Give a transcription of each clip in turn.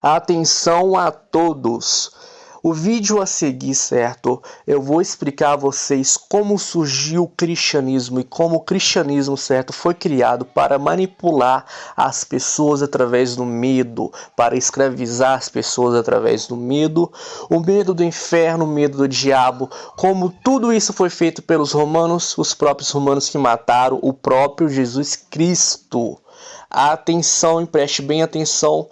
Atenção a todos! O vídeo a seguir, certo? Eu vou explicar a vocês como surgiu o cristianismo e como o cristianismo, certo, foi criado para manipular as pessoas através do medo, para escravizar as pessoas através do medo, o medo do inferno, o medo do diabo, como tudo isso foi feito pelos romanos, os próprios romanos que mataram o próprio Jesus Cristo. Atenção, e preste bem atenção.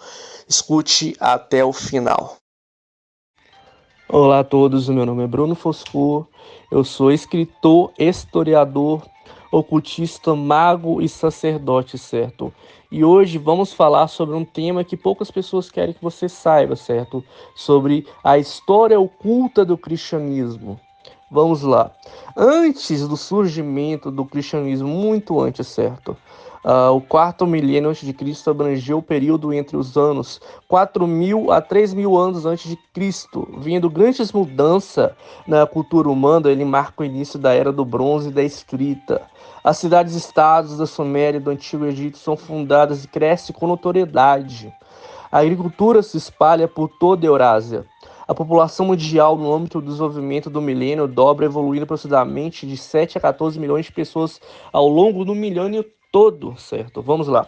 Escute até o final. Olá a todos, meu nome é Bruno Foscur, eu sou escritor, historiador, ocultista, mago e sacerdote, certo? E hoje vamos falar sobre um tema que poucas pessoas querem que você saiba, certo? Sobre a história oculta do cristianismo. Vamos lá. Antes do surgimento do cristianismo, muito antes, certo? O quarto milênio antes de Cristo abrangeu o período entre os anos 4.000 a 3.000 anos antes de Cristo, vindo grandes mudanças na cultura humana. Ele marca o início da Era do Bronze e da Escrita. As cidades-estados da Suméria e do Antigo Egito são fundadas e crescem com notoriedade. A agricultura se espalha por toda a Eurásia. A população mundial, no âmbito do desenvolvimento do milênio, dobra, evoluindo aproximadamente de 7 a 14 milhões de pessoas ao longo do milênio todo, certo? Vamos lá.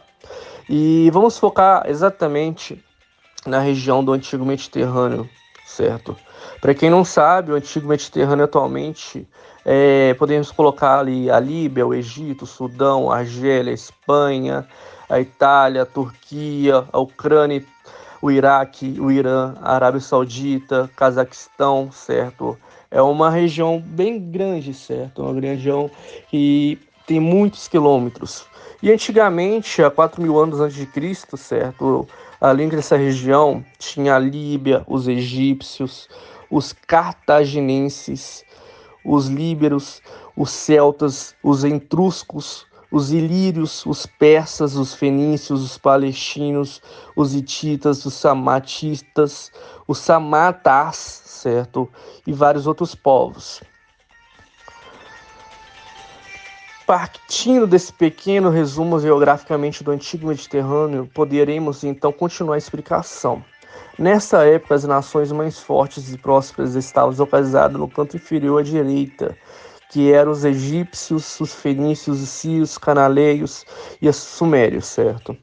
E vamos focar exatamente na região do Antigo Mediterrâneo, certo? Para quem não sabe, o Antigo Mediterrâneo atualmente, podemos colocar ali a Líbia, o Egito, o Sudão, a Argélia, a Espanha, a Itália, a Turquia, a Ucrânia, o Iraque, o Irã, a Arábia Saudita, Cazaquistão, certo? É uma região bem grande, certo? Uma região que tem muitos quilômetros. E antigamente, há 4.000 anos antes de Cristo, certo? Além dessa região, tinha a Líbia, os egípcios, os cartaginenses, os líberos, os celtas, os etruscos, os ilírios, os persas, os fenícios, os palestinos, os hititas, os samatistas, os samatas, certo? E vários outros povos. Partindo desse pequeno resumo geograficamente do Antigo Mediterrâneo, poderemos então continuar a explicação. Nessa época, as nações mais fortes e prósperas estavam localizadas no canto inferior à direita, que eram os egípcios, os fenícios, os sírios, os cananeus e os sumérios, certo?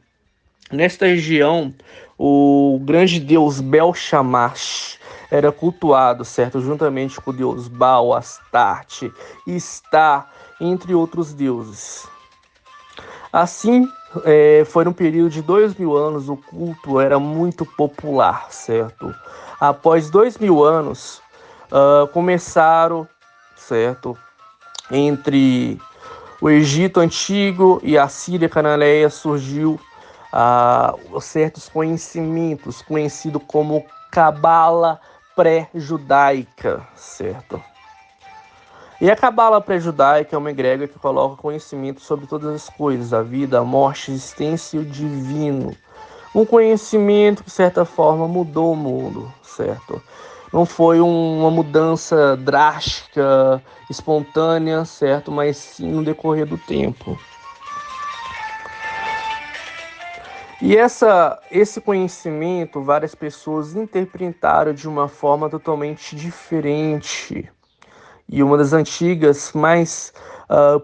Nesta região, o grande deus Bel-Shamash era cultuado, certo? Juntamente com o deus Baal, Astarte e Star, entre outros deuses. Assim, foi um período de 2.000 anos, o culto era muito popular, certo? Após 2.000 anos, começaram, certo? Entre o Egito Antigo e a Síria Cananeia surgiu certos conhecimentos, conhecido como Cabala pré-judaica, certo? E a Cabala pré-judaica é uma egrégora que coloca conhecimento sobre todas as coisas, a vida, a morte, a existência e o divino. Um conhecimento que, de certa forma, mudou o mundo, certo? Não foi uma mudança drástica, espontânea, certo? Mas sim no decorrer do tempo. E esse conhecimento, várias pessoas interpretaram de uma forma totalmente diferente. E uma das antigas mais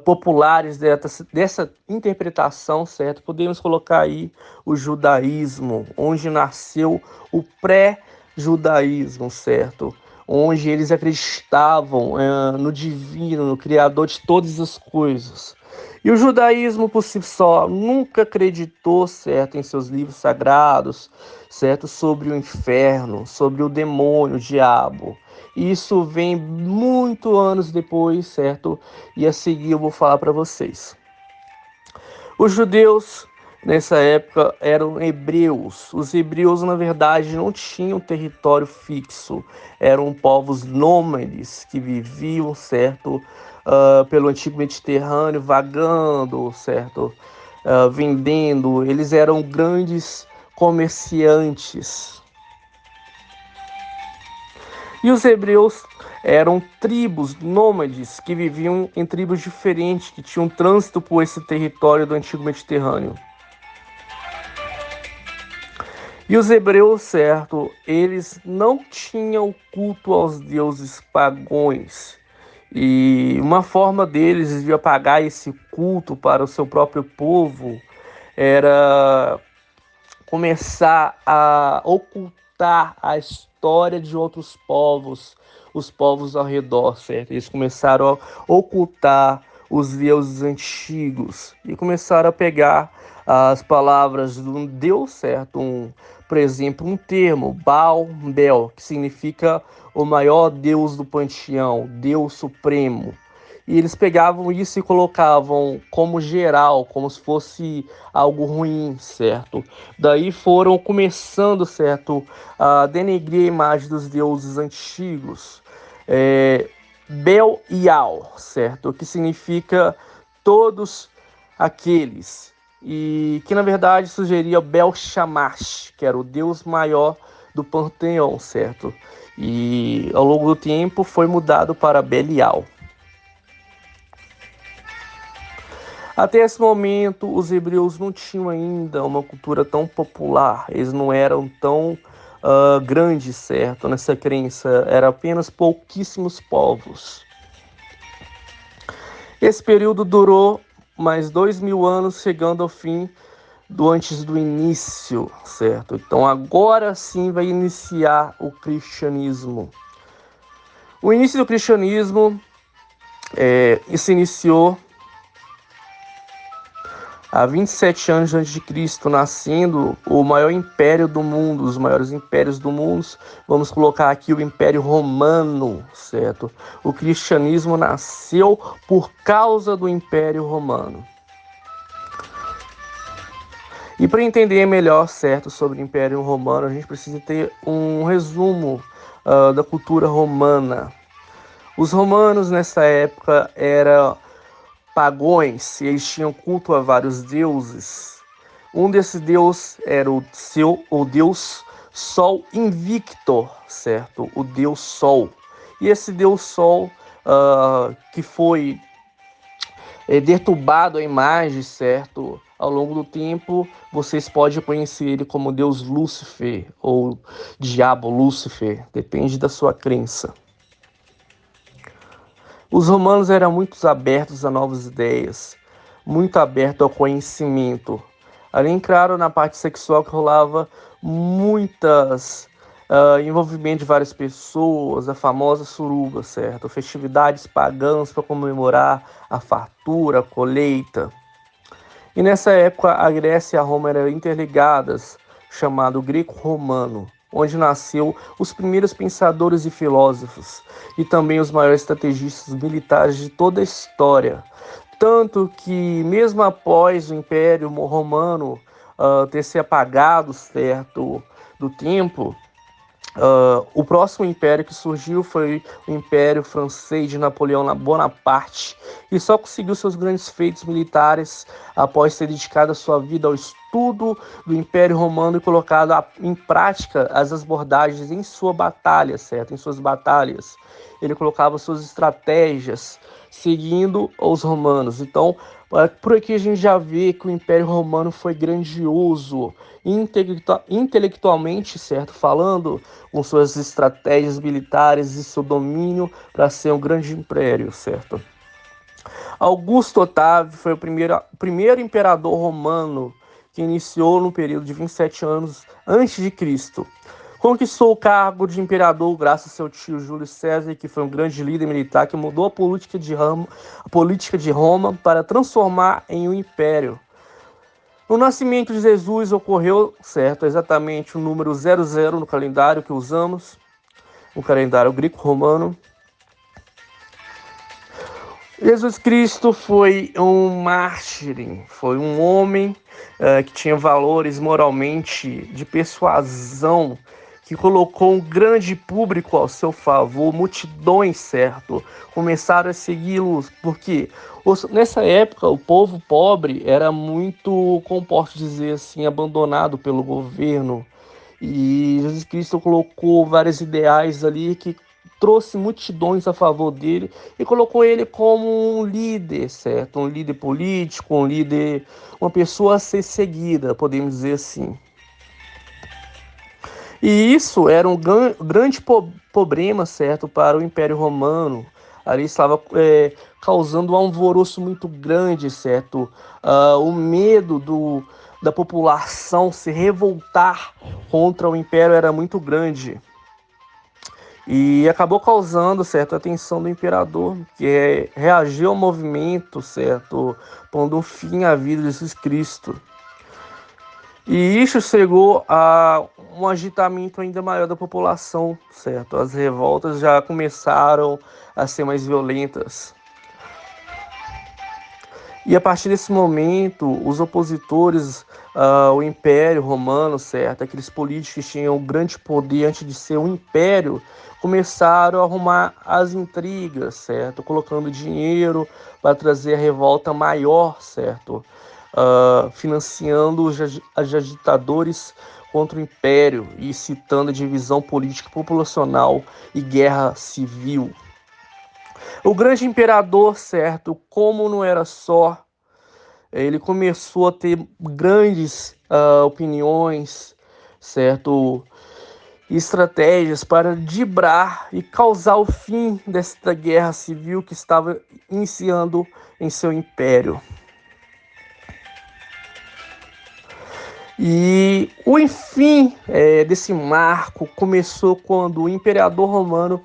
populares dessa interpretação, certo? Podemos colocar aí o judaísmo, onde nasceu o pré-judaísmo, certo? Onde eles acreditavam no divino, no Criador de todas as coisas. E o judaísmo, por si só, nunca acreditou, certo, em seus livros sagrados, certo, sobre o inferno, sobre o demônio, o diabo. Isso vem muito anos depois, certo? E a seguir eu vou falar para vocês. Os judeus, nessa época, eram hebreus. Os hebreus, na verdade, não tinham território fixo. Eram povos nômades que viviam, certo? Pelo antigo Mediterrâneo, vagando, certo? Vendendo. Eles eram grandes comerciantes. E os hebreus eram tribos nômades que viviam em tribos diferentes, que tinham trânsito por esse território do antigo Mediterrâneo. E os hebreus, certo, eles não tinham culto aos deuses pagãos. E uma forma deles de apagar esse culto para o seu próprio povo era começar a ocultar a história de outros povos, os povos ao redor, certo? Eles começaram a ocultar os deuses antigos e começaram a pegar as palavras de um deus, certo? Por exemplo, um termo, Baal Bel, que significa o maior deus do panteão, Deus Supremo. E eles pegavam isso e colocavam como geral, como se fosse algo ruim, certo? Daí foram começando, certo, a denegrir a imagem dos deuses antigos. Bel-Ial, certo? Que significa todos aqueles. E que na verdade sugeria Bel-Shamash, que era o deus maior do panteão, certo? E ao longo do tempo foi mudado para Belial. Até esse momento, os hebreus não tinham ainda uma cultura tão popular, eles não eram tão grandes, certo? Nessa crença, eram apenas pouquíssimos povos. Esse período durou mais 2000 anos, chegando ao fim antes do início, certo? Então agora sim vai iniciar o cristianismo. O início do cristianismo se iniciou há 27 anos antes de Cristo, nascendo o maior império do mundo, os maiores impérios do mundo. Vamos colocar aqui o Império Romano, certo? O cristianismo nasceu por causa do Império Romano. E para entender melhor, certo, sobre o Império Romano, a gente precisa ter um resumo da cultura romana. Os romanos nessa época eram pagões, e eles tinham culto a vários deuses. Um desses deuses era o deus Sol Invictor, certo? O deus Sol. E esse deus Sol, que foi deturbado a imagem, certo? Ao longo do tempo, vocês podem conhecer ele como deus Lúcifer, ou diabo Lúcifer, depende da sua crença. Os romanos eram muito abertos a novas ideias, muito abertos ao conhecimento. Além, claro, na parte sexual que rolava muitas envolvimento de várias pessoas, a famosa suruba, certo? Festividades pagãs para comemorar a fartura, a colheita. E nessa época a Grécia e a Roma eram interligadas, chamado greco-romano, onde nasceu os primeiros pensadores e filósofos, e também os maiores estrategistas militares de toda a história. Tanto que, mesmo após o Império Romano ter se apagado, certo, do tempo, o próximo império que surgiu foi o Império Francês de Napoleão Bonaparte, e só conseguiu seus grandes feitos militares após ter dedicado a sua vida ao estudo do Império Romano e colocado em prática as abordagens em sua batalha, certo? Em suas batalhas. Ele colocava suas estratégias seguindo os romanos. Então, por aqui a gente já vê que o Império Romano foi grandioso, intelectualmente, certo? Falando, com suas estratégias militares e seu domínio para ser um grande império, certo? Augusto Otávio foi o primeiro imperador romano que iniciou no período de 27 anos antes de Cristo. Conquistou o cargo de imperador graças ao seu tio Júlio César, que foi um grande líder militar que mudou a política de Roma para transformar em um império. O nascimento de Jesus ocorreu, certo, exatamente o número 00 no calendário que usamos, o calendário greco-romano. Jesus Cristo foi um mártir, foi um homem que tinha valores moralmente de persuasão, que colocou um grande público ao seu favor, multidões, certo? Começaram a segui-lo, porque nessa época o povo pobre era muito, como posso dizer assim, abandonado pelo governo. E Jesus Cristo colocou vários ideais ali que trouxe multidões a favor dele e colocou ele como um líder, certo? Um líder político, uma pessoa a ser seguida, podemos dizer assim. E isso era um grande problema, certo, para o Império Romano. Ali estava causando um alvoroço muito grande, certo? O medo da população se revoltar contra o Império era muito grande. E acabou causando, certo, a atenção do imperador, que reagiu ao movimento, certo, pondo um fim à vida de Jesus Cristo. E isso chegou a um agitamento ainda maior da população, certo? As revoltas já começaram a ser mais violentas. E a partir desse momento, os opositores ao Império Romano, certo? Aqueles políticos que tinham grande poder antes de ser um império, começaram a arrumar as intrigas, certo? Colocando dinheiro para trazer a revolta maior, certo? Financiando os agitadores contra o Império e citando a divisão política populacional e guerra civil. O grande imperador, certo, como não era só, ele começou a ter grandes opiniões, certo, estratégias para driblar e causar o fim desta guerra civil que estava iniciando em seu império. E o fim desse marco começou quando o imperador romano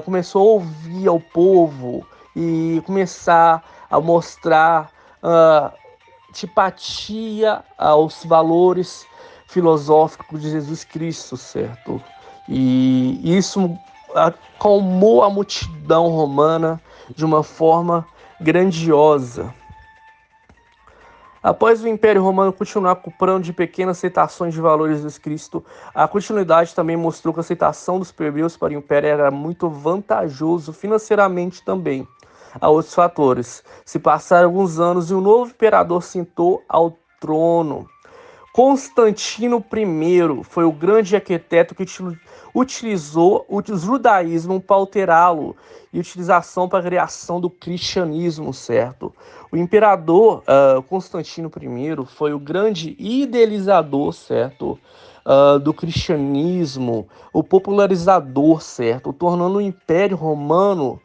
começou a ouvir ao povo e começar a mostrar antipatia aos valores filosóficos de Jesus Cristo, certo? E isso acalmou a multidão romana de uma forma grandiosa. Após o Império Romano continuar comprando de pequenas aceitações de valores de Cristo, a continuidade também mostrou que a aceitação dos plebeus para o Império era muito vantajoso financeiramente também. Há outros fatores. Se passaram alguns anos e um novo imperador sentou ao trono. Constantino I foi o grande arquiteto que utilizou o judaísmo para alterá-lo e utilização para a criação do cristianismo, certo? O imperador Constantino I foi o grande idealizador, certo? Do cristianismo, o popularizador, certo? Tornando o Império Romano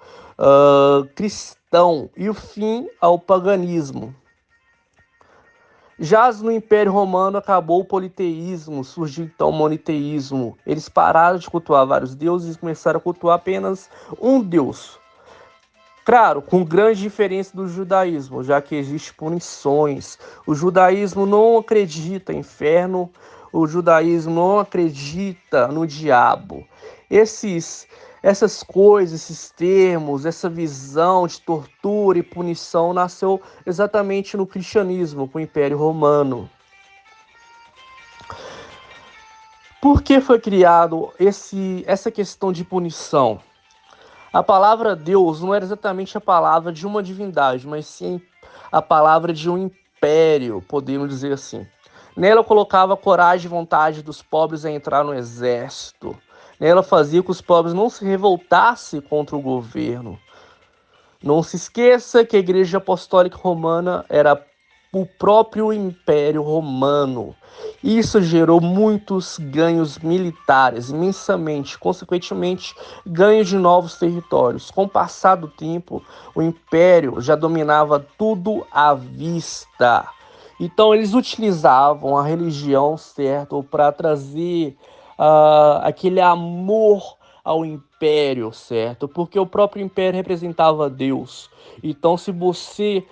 cristão e o fim ao paganismo. Já no Império Romano acabou o politeísmo, surgiu então o moniteísmo. Eles pararam de cultuar vários deuses e começaram a cultuar apenas um deus. Claro, com grande diferença do judaísmo, já que existem punições. O judaísmo não acredita em inferno, o judaísmo não acredita no diabo. Essas coisas, esses termos, essa visão de tortura e punição nasceu exatamente no cristianismo, com o Império Romano. Por que foi criado essa questão de punição? A palavra Deus não era exatamente a palavra de uma divindade, mas sim a palavra de um império, podemos dizer assim. Nela colocava a coragem e vontade dos pobres a entrar no exército. Nela fazia que os pobres não se revoltassem contra o governo. Não se esqueça que a Igreja Apostólica Romana era o próprio Império Romano. Isso gerou muitos ganhos militares, imensamente, consequentemente, ganho de novos territórios. Com o passar do tempo, o Império já dominava tudo à vista. Então, eles utilizavam a religião, certo, para trazer aquele amor ao Império, certo? Porque o próprio Império representava Deus. Então, se você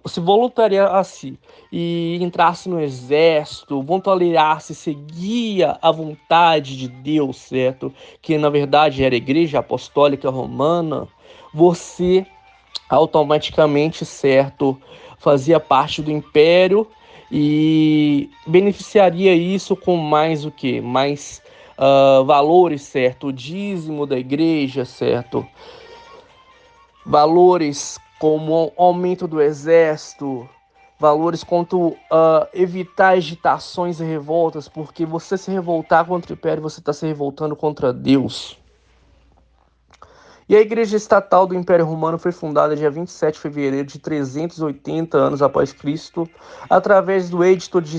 se voluntariasse e entrasse no exército, voluntariasse, seguia a vontade de Deus, certo? Que na verdade era a Igreja Apostólica Romana, você automaticamente, certo, fazia parte do Império e beneficiaria isso com mais o que? Mais valores, certo? O dízimo da igreja, certo? Valores como aumento do exército, valores quanto evitar agitações e revoltas, porque você se revoltar contra o Império, você está se revoltando contra Deus. E a Igreja Estatal do Império Romano foi fundada dia 27 de fevereiro de 380 anos após Cristo, através do Edito de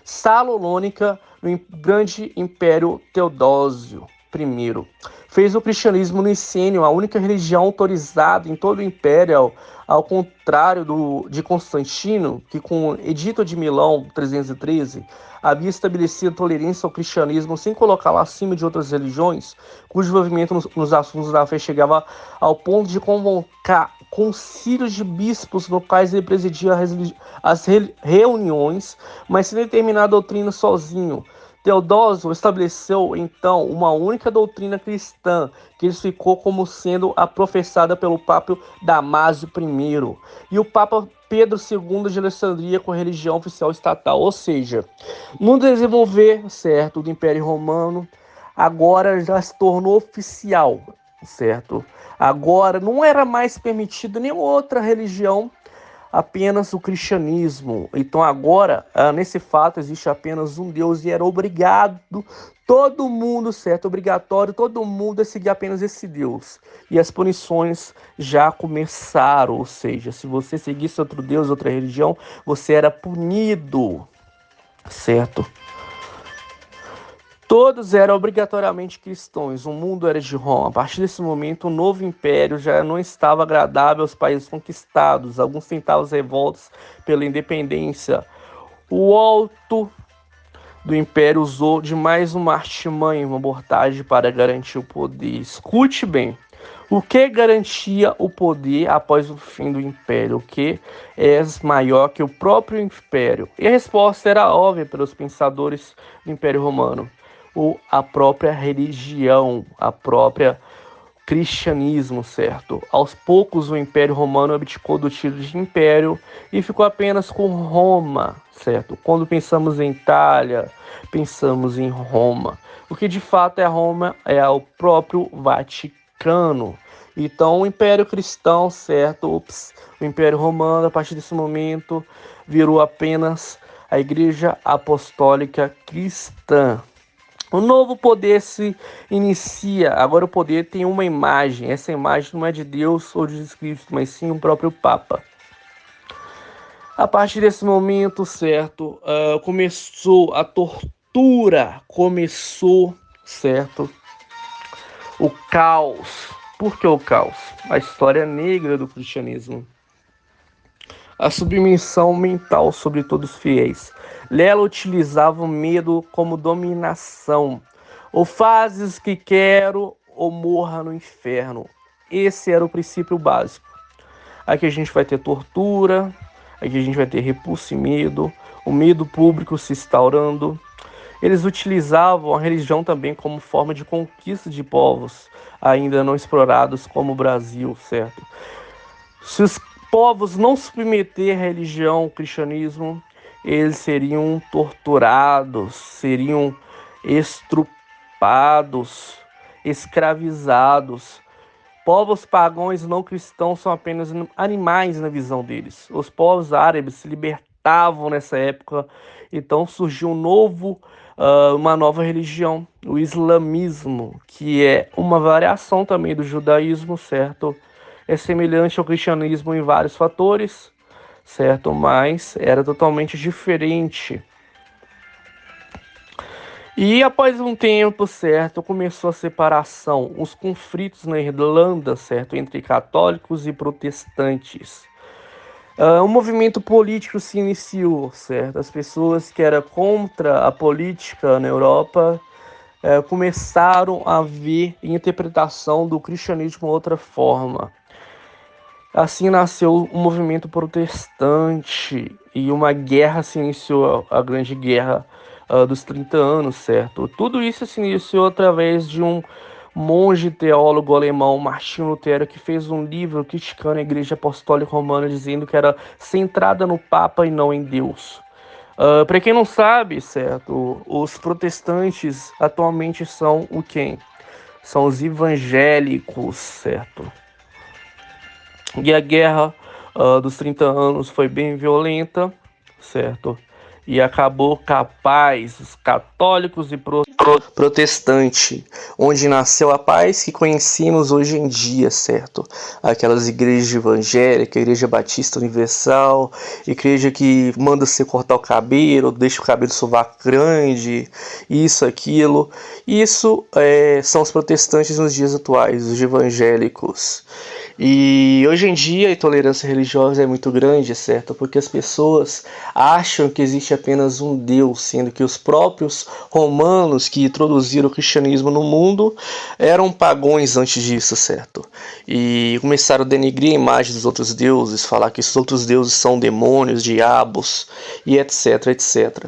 Salonônica, no grande Império Teodósio I. Fez o cristianismo nicênio a única religião autorizada em todo o Império, ao contrário de Constantino, que com o Edito de Milão, 313, havia estabelecido tolerância ao cristianismo sem colocá-lo acima de outras religiões, cujo envolvimento nos assuntos da fé chegava ao ponto de convocar concílios de bispos no quais ele presidia as reuniões, mas sem determinar a doutrina sozinho. Teodósio estabeleceu, então, uma única doutrina cristã, que ficou como sendo a professada pelo Papa Damásio I e o Papa Pedro II de Alexandria com a religião oficial estatal. Ou seja, no desenvolver, certo, do Império Romano, agora já se tornou oficial, certo? Agora não era mais permitido nenhuma outra religião, apenas o cristianismo. Então agora, nesse fato, existe apenas um Deus e era obrigado todo mundo, certo? Obrigatório todo mundo a seguir apenas esse Deus. E as punições já começaram, ou seja, se você seguisse outro Deus, outra religião, você era punido, certo? Todos eram obrigatoriamente cristãos, o mundo era de Roma. A partir desse momento, o novo império já não estava agradável aos países conquistados. Alguns tentavam as revoltas pela independência. O alto do império usou de mais uma artimanha, uma abordagem para garantir o poder. Escute bem. O que garantia o poder após o fim do império? O que é maior que o próprio império? E a resposta era óbvia pelos pensadores do Império Romano. A própria religião, a própria cristianismo, certo? Aos poucos o Império Romano abdicou do título de império e ficou apenas com Roma, certo? Quando pensamos em Itália, pensamos em Roma. O que de fato é Roma é o próprio Vaticano. Então o Império Cristão, certo? O Império Romano, a partir desse momento, virou apenas a Igreja Apostólica Cristã. O novo poder se inicia. Agora o poder tem uma imagem. Essa imagem não é de Deus ou de Jesus Cristo, mas sim o próprio Papa. A partir desse momento, certo, começou a tortura, começou, certo, o caos. Por que o caos? A história negra do cristianismo. A submissão mental sobre todos os fiéis. Lela utilizava o medo como dominação. Ou fazes o que quero, ou morra no inferno. Esse era o princípio básico. Aqui a gente vai ter tortura, aqui a gente vai ter repulso e medo, o medo público se instaurando. Eles utilizavam a religião também como forma de conquista de povos ainda não explorados como o Brasil, certo? Se os povos não submeter à religião, ao cristianismo, eles seriam torturados, seriam estrupados, escravizados. Povos pagãos não cristãos são apenas animais na visão deles. Os povos árabes se libertavam nessa época, então surgiu uma nova religião, o islamismo, que é uma variação também do judaísmo, certo? É semelhante ao cristianismo em vários fatores, certo? Mas era totalmente diferente. E após um tempo, certo, começou a separação, os conflitos na Irlanda, certo, entre católicos e protestantes. Um movimento político se iniciou, certo? As pessoas que eram contra a política na Europa começaram a ver a interpretação do cristianismo de outra forma. Assim nasceu o movimento protestante e uma guerra se iniciou, a Grande Guerra dos 30 anos, certo? Tudo isso se iniciou através de um monge teólogo alemão, Martinho Lutero, que fez um livro criticando a Igreja Apostólica Romana, dizendo que era centrada no Papa e não em Deus. Para quem não sabe, certo? Os protestantes atualmente são o quem? São os evangélicos, certo? E a guerra dos 30 anos foi bem violenta, certo? E acabou capaz os católicos e protestantes protestante, onde nasceu a paz que conhecemos hoje em dia, certo? Aquelas igrejas evangélicas, Igreja Batista Universal, igreja que manda você cortar o cabelo, deixa o cabelo sovaco grande, isso, aquilo. Isso são os protestantes nos dias atuais, os evangélicos. E hoje em dia a intolerância religiosa é muito grande, certo? Porque as pessoas acham que existe apenas um Deus, sendo que os próprios romanos que introduziram o cristianismo no mundo eram pagões antes disso, certo? E começaram a denegrir a imagem dos outros deuses, falar que esses outros deuses são demônios, diabos e etc, etc.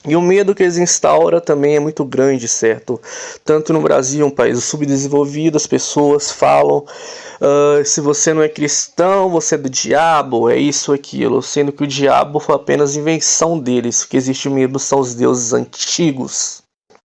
E o medo que eles instauram também é muito grande, certo? Tanto no Brasil, um país subdesenvolvido, as pessoas falam se você não é cristão, você é do diabo, é isso, aquilo. Sendo que o diabo foi apenas invenção deles. O que existe mesmo são os deuses antigos.